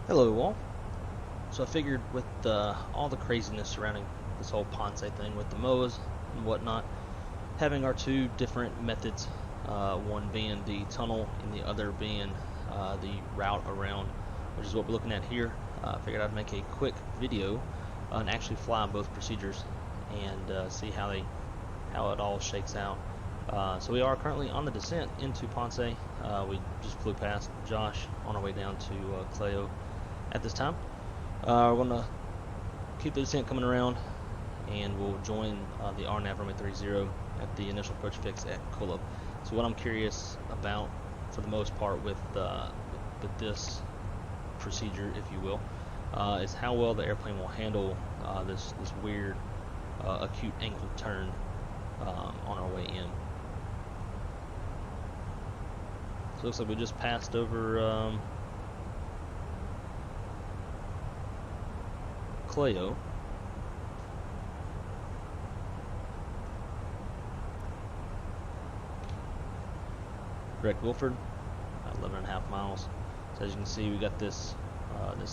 Hello all. So I figured with all the craziness surrounding this whole Ponce thing with the MOAs and whatnot, having our two different methods, one being the tunnel and the other being the route around, which is what we're looking at here. I figured I'd make a quick video and actually fly both procedures and see how it all shakes out. So we are currently on the descent into Ponce. We just flew past Josh on our way down to Cleo at this time. We're going to keep the descent coming around, and we'll join the RNAV runway 30 at the initial approach fix at Kolob. So what I'm curious about, for the most part, with this procedure, if you will, is how well the airplane will handle this weird acute angle turn on our way in. So it looks like we just passed over Cleo. Wreck Wilford, 11.5 miles. So as you can see, we got this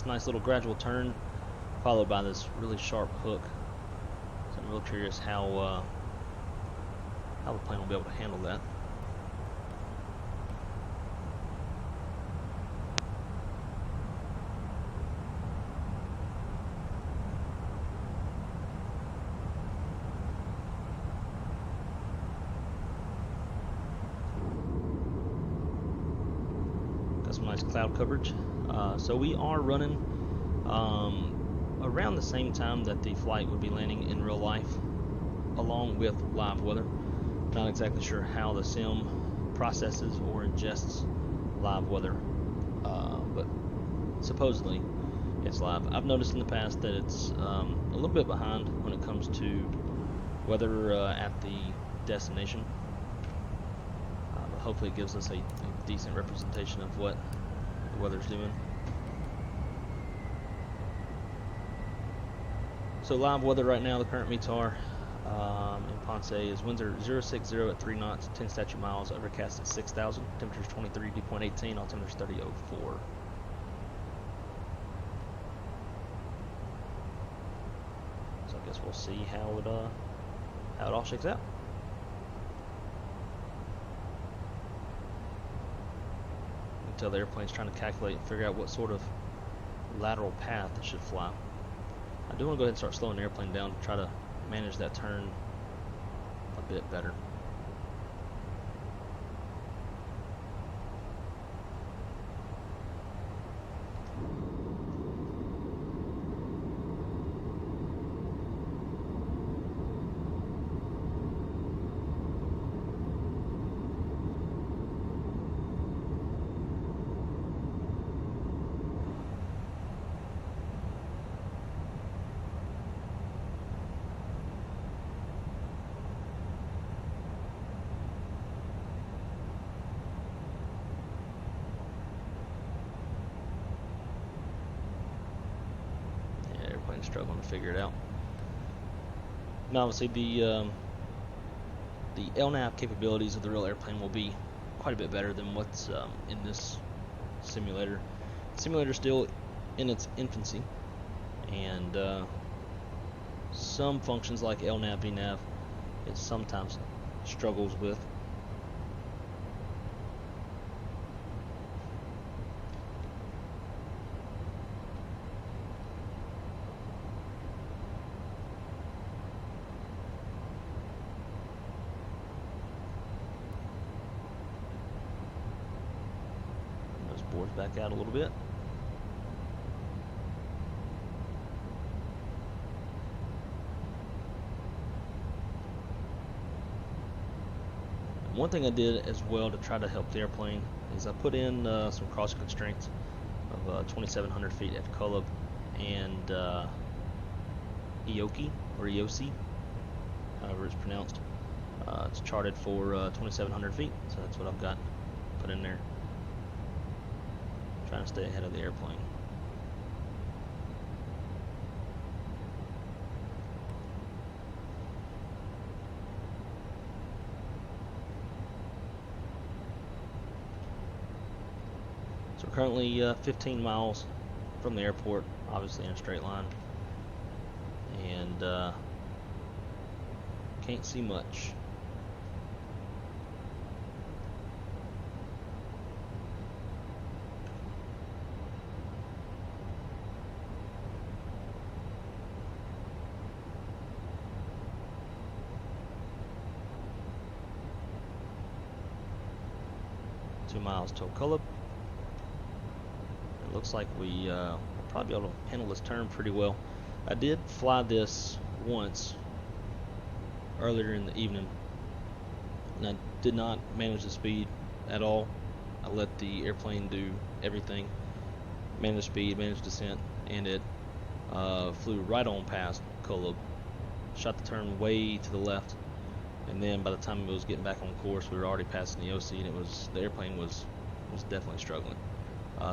nice little gradual turn, followed by this really sharp hook. So I'm real curious how the plane will be able to handle that. Some nice cloud coverage. So we are running around the same time that the flight would be landing in real life, along with live weather. Not exactly sure how the sim processes or ingests live weather, but supposedly it's live. I've noticed in the past that it's a little bit behind when it comes to weather at the destination. But hopefully it gives us a decent representation of what the weather's doing. So live weather right now, the current METAR in Ponce is winds are 060 at 3 knots, 10 statute miles, overcast at 6,000, temperatures 23, dew point 18, altimeter's 30.04. So I guess we'll see how it all shakes out. Until the airplane's trying to calculate and figure out what sort of lateral path it should fly. I do want to go ahead and start slowing the airplane down to try to manage that turn a bit better. Struggling to figure it out. Now, obviously, the LNAV capabilities of the real airplane will be quite a bit better than what's in this simulator. The simulator's still in its infancy, and some functions like LNAV, VNAV, it sometimes struggles with. Boards back out a little bit. One thing I did as well to try to help the airplane is I put in some cross constraints of 2,700 feet at Kolob and Ioki, or Iosi, however it's pronounced. It's charted for 2,700 feet, so that's what I've got put in there. Trying to stay ahead of the airplane. So currently 15 miles from the airport, obviously in a straight line, and can't see much. Miles till Cullub. It looks like we will probably be able to handle this turn pretty well. I did fly this once earlier in the evening, and I did not manage the speed at all. I let the airplane do everything, manage speed, manage descent, and it flew right on past Cullub, shot the turn way to the left, and then by the time it was getting back on course, we were already passing the OC, and the airplane was definitely struggling.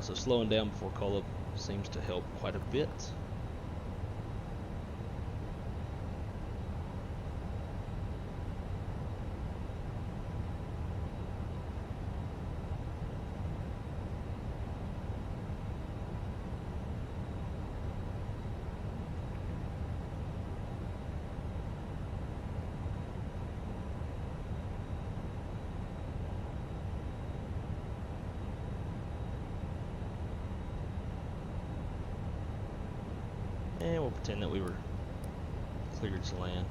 So slowing down before Cullub seems to help quite a bit. And we'll pretend that we were cleared to land.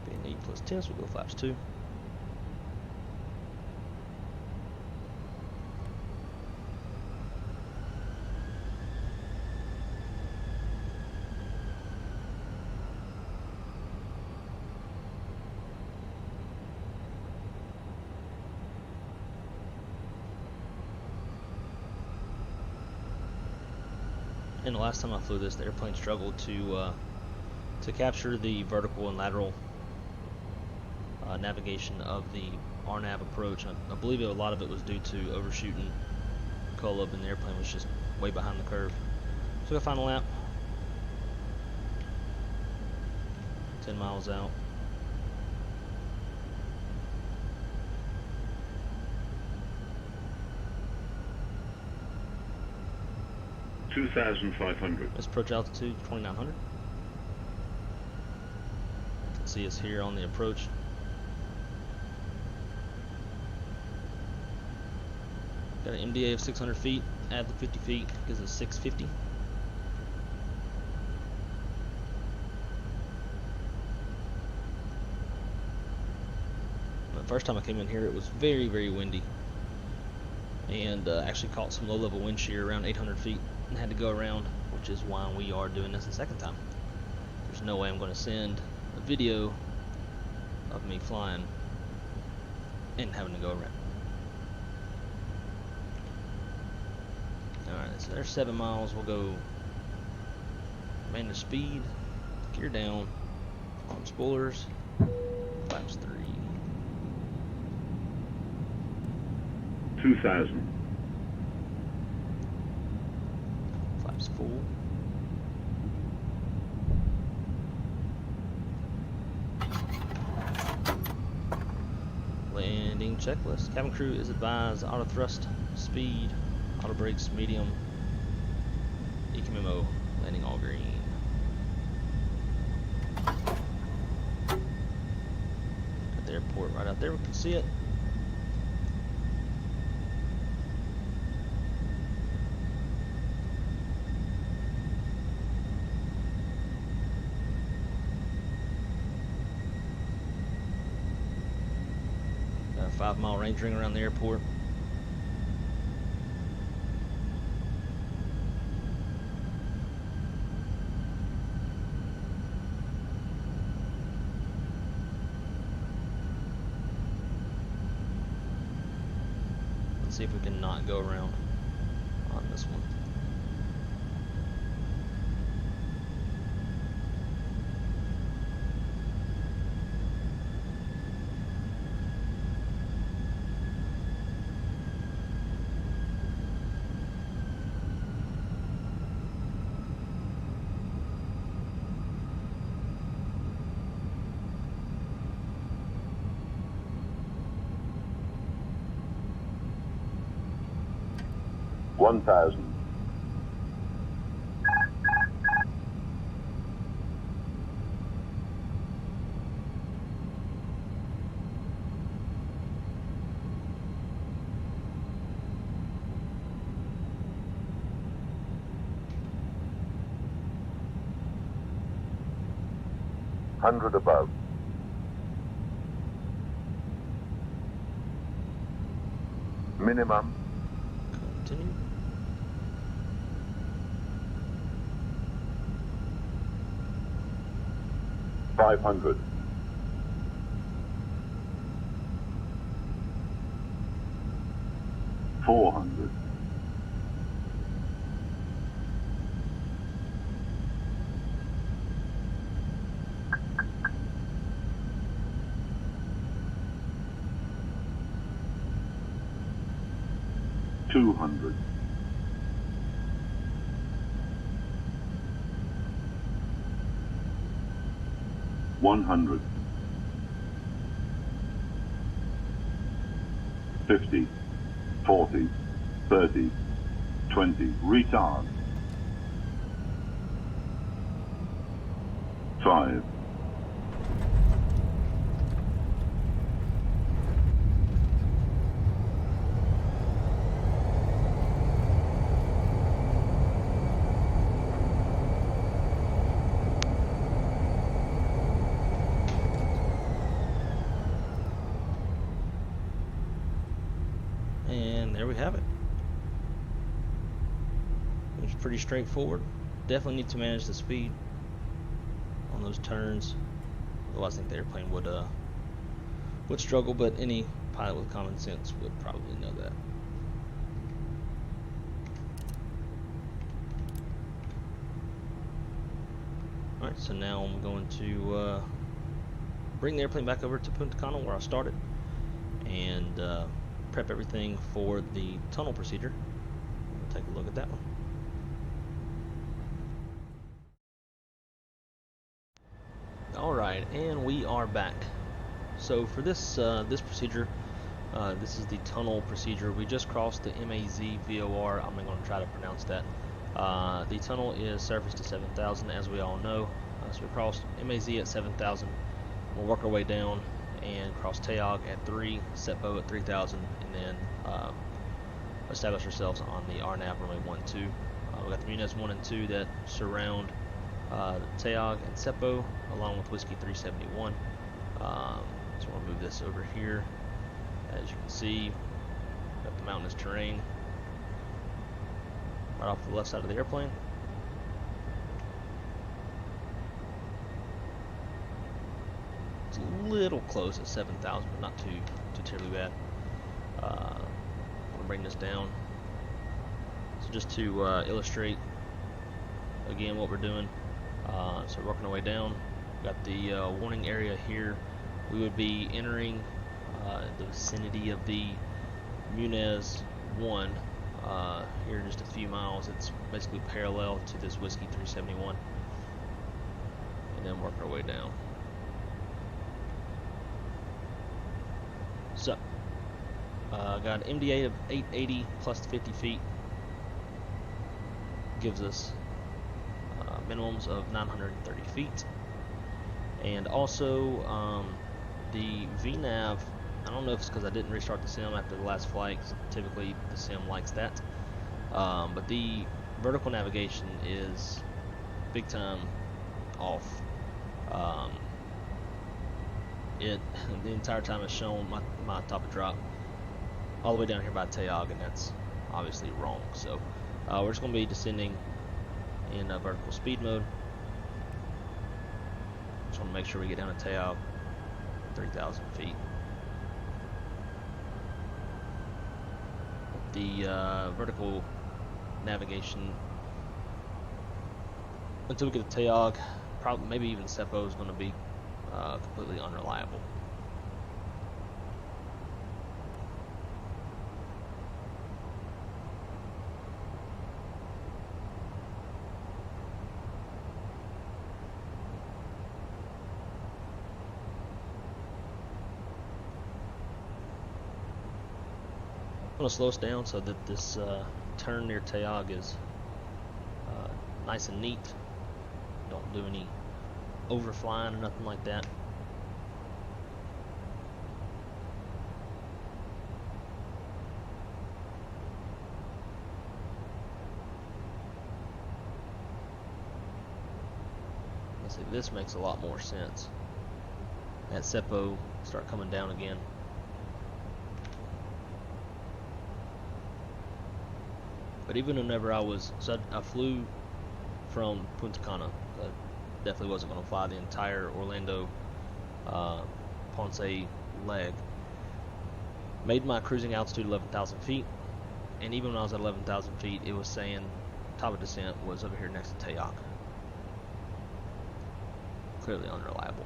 Being 8 plus 10, so we'll go flaps 2. And the last time I flew this, the airplane struggled to capture the vertical and lateral navigation of the RNAV approach. I believe a lot of it was due to overshooting Cullub, and the airplane was just way behind the curve. So I got final lap. 10 miles out. Let's approach altitude 2900. You can see us here on the approach. Got an MDA of 600 feet. Add the 50 feet, gives us 650. The first time I came in here, it was very, very windy, and actually caught some low-level wind shear around 800 feet. And had to go around, which is why we are doing this the second time. There's no way I'm going to send a video of me flying and having to go around. Alright, so there's 7 miles. We'll go manage speed, gear down, on spoilers, flaps 3. 2000. Full. Landing checklist. Cabin crew is advised: auto thrust, speed, auto brakes, medium, ECMMO, landing all green. At the airport right out there, we can see it. Got a 5-mile range ring around the airport. Let's see if we can not go around on this one. 1000. Hundred above. Minimum. Continue. $500. 400. 200. 100. 50. 40. 30. 20. Retard. 5. And there we have it. It's pretty straightforward. Definitely need to manage the speed on those turns. Otherwise, I think the airplane would struggle. But any pilot with common sense would probably know that. All right, so now I'm going to bring the airplane back over to Punta Cana where I started, and prep everything for the tunnel procedure. We'll take a look at that one. Alright, and we are back. So for this this procedure, this is the tunnel procedure. We just crossed the MAZ-VOR. I'm not going to try to pronounce that. The tunnel is surface to 7,000, as we all know. So we crossed MAZ at 7,000. We'll work our way down and cross Tayog at 3, Setbo at 3,000, and then establish ourselves on the RNAV runway 12. We got the Muniz 1 and 2 that surround Tayog and Setbo, along with Whiskey 371. So we'll move this over here. As you can see, got the mountainous terrain right off the left side of the airplane. It's a little close at 7,000, but not too terribly bad. I'm gonna bring this down. So just to illustrate again what we're doing. So we're working our way down. Got the warning area here. We would be entering the vicinity of the Muniz 1 here in just a few miles. It's basically parallel to this Whiskey 371, and then work our way down. So, got an MDA of 880 plus 50 feet. Gives us minimums of 930 feet. And also, the VNAV, I don't know if it's because I didn't restart the sim after the last flight, 'cause typically the sim likes that. But the vertical navigation is big time off. The entire time has shown my top of drop all the way down here by Tayog, and that's obviously wrong. So we're just going to be descending in vertical speed mode. Just want to make sure we get down to Tayog, 3,000 feet. The vertical navigation until we get to Tayog, probably maybe even Setbo is going to be completely unreliable. I'm going to slow us down so that this turn near Tayag is nice and neat. Don't do any overflying or nothing like that. Let's see, this makes a lot more sense. That Seppo start coming down again. But even whenever I flew from Punta Cana. I definitely wasn't going to fly the entire Orlando Ponce leg. Made my cruising altitude 11,000 feet, and even when I was at 11,000 feet, it was saying top of descent was over here next to Tayag. Clearly unreliable.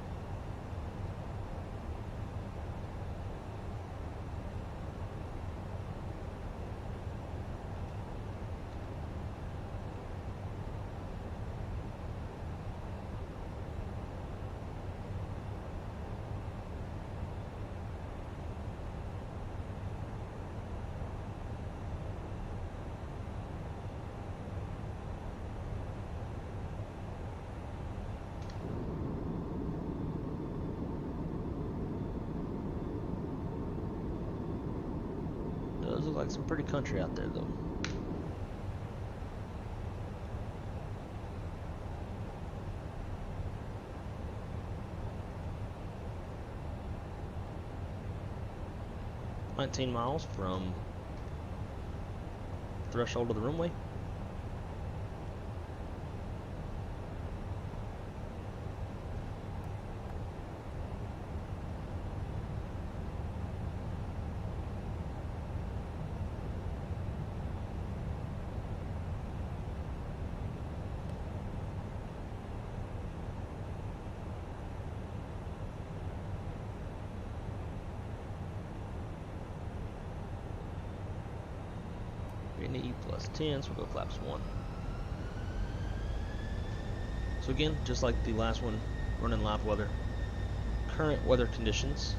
Does look like some pretty country out there though. "19 miles from threshold of the runway." E plus 10, so we'll go flaps 1. So again, just like the last one, running live weather. Current weather conditions.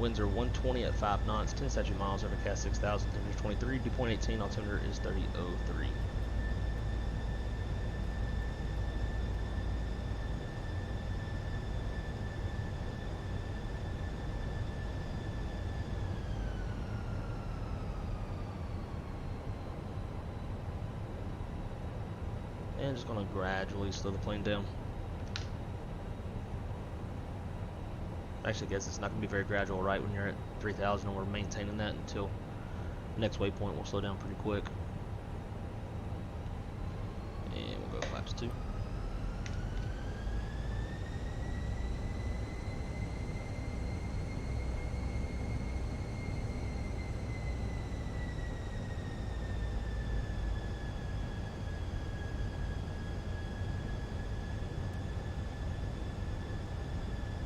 Winds are 120 at 5 knots, 10 statute miles, overcast 6,000, temperature 23, dew point 18, altimeter is 3003. And just going to gradually slow the plane down. Actually, I guess it's not going to be very gradual, right? When you're at 3,000 and we're maintaining that until the next waypoint, we'll slow down pretty quick. And we'll go flaps 2.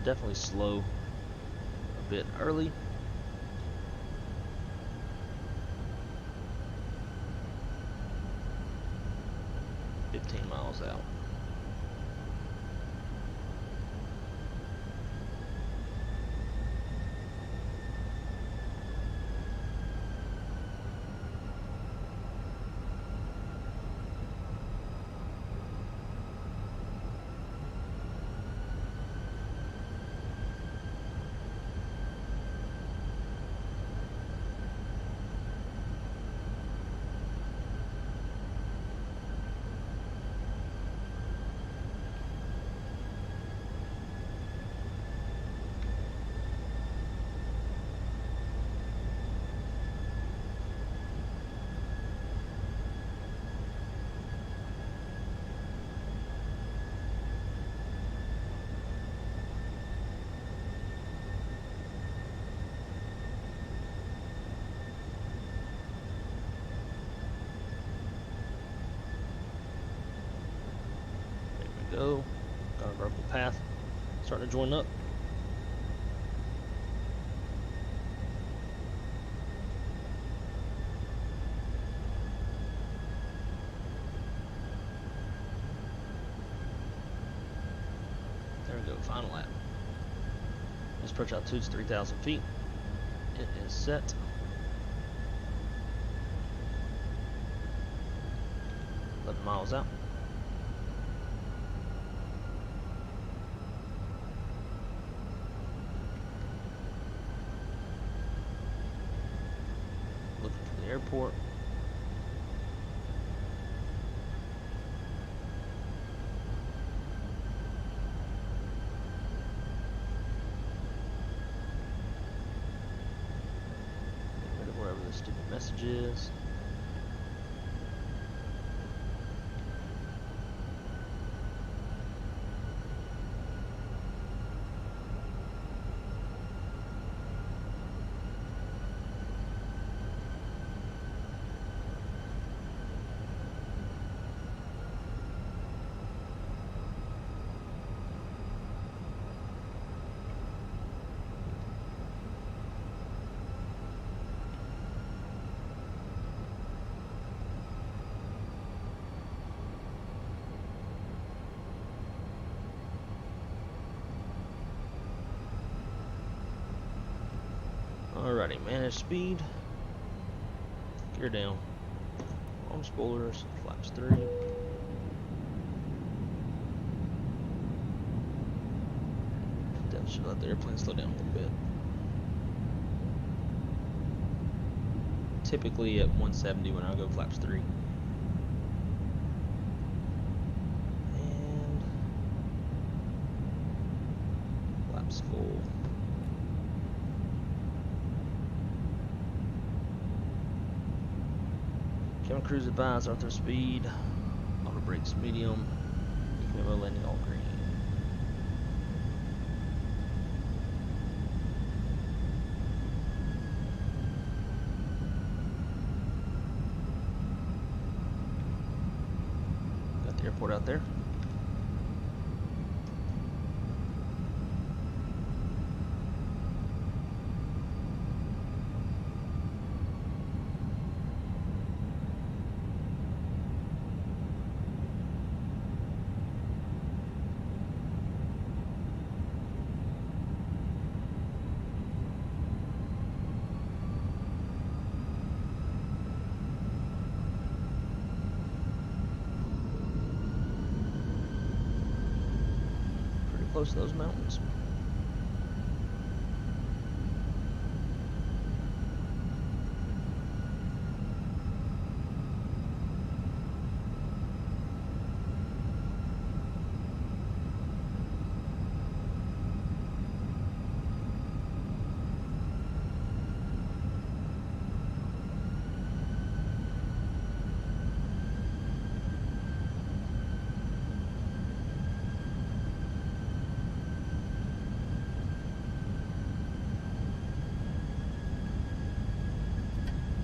Definitely slow a bit early. "15 miles out. Go. Got a vertical path. Starting to join up. There we go, final lap. This approach altitude is 3,000 feet. It is set. 11 miles out. Looking for the airport. Get rid of wherever the stupid message is. Alrighty, manage speed. Gear down. On spoilers, flaps 3. That should let the airplane slow down a little bit. Typically at 170 when I go flaps 3. And flaps full. Cabin cruise advised, Arthur speed, auto brakes medium, Camo landing all green. Got the airport out there. Close to those mountains.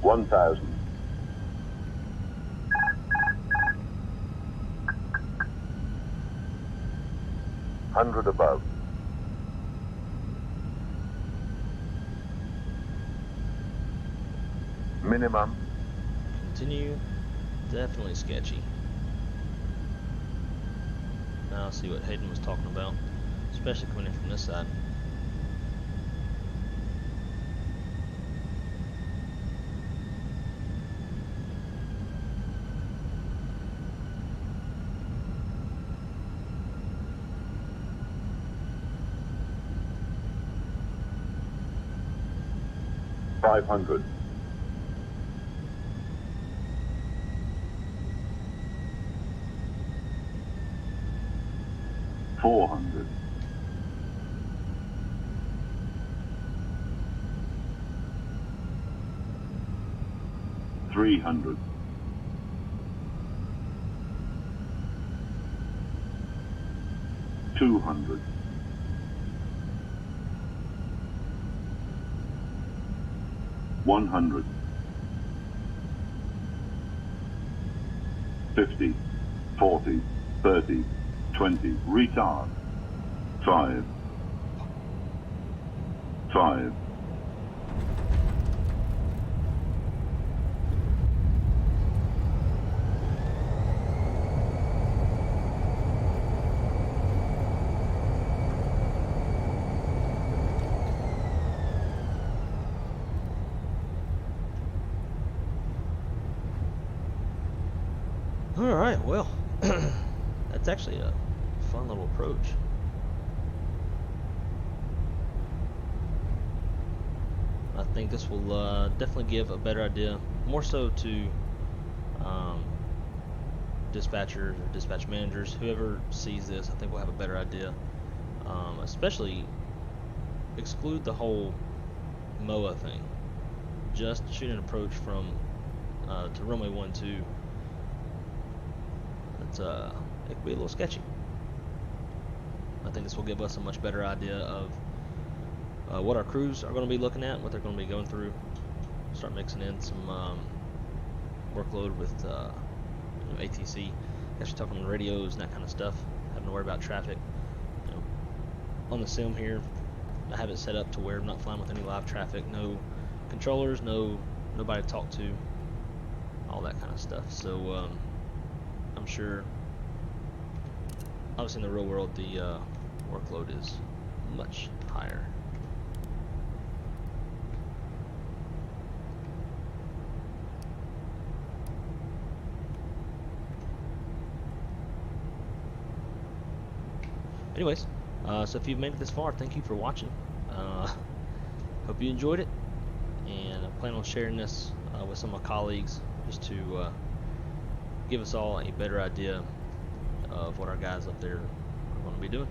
One thousand. Hundred above. Minimum. Continue. Definitely sketchy. Now I'll see what Hayden was talking about, especially coming in from this side. $500. $400. $300. $200. $100. 50, 40, 30, 20, retard. 5, 5, Alright, well, that's actually a fun little approach. I think this will definitely give a better idea, more so to dispatchers or dispatch managers, whoever sees this. I think we'll have a better idea. Especially exclude the whole MOA thing. Just shoot an approach from to runway 12. It's it could be a little sketchy. I think this will give us a much better idea of what our crews are going to be looking at, what they're going to be going through. Start mixing in some workload with ATC, actually talking on the radios and that kind of stuff. Having to worry about traffic. On the sim here, I have it set up to where I'm not flying with any live traffic, no controllers, nobody to talk to, all that kind of stuff. So I'm sure, obviously in the real world, the workload is much higher. Anyways, so if you've made it this far, thank you for watching. Hope you enjoyed it, and I plan on sharing this with some of my colleagues just to give us all a better idea of what our guys up there are going to be doing.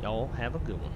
Y'all have a good one.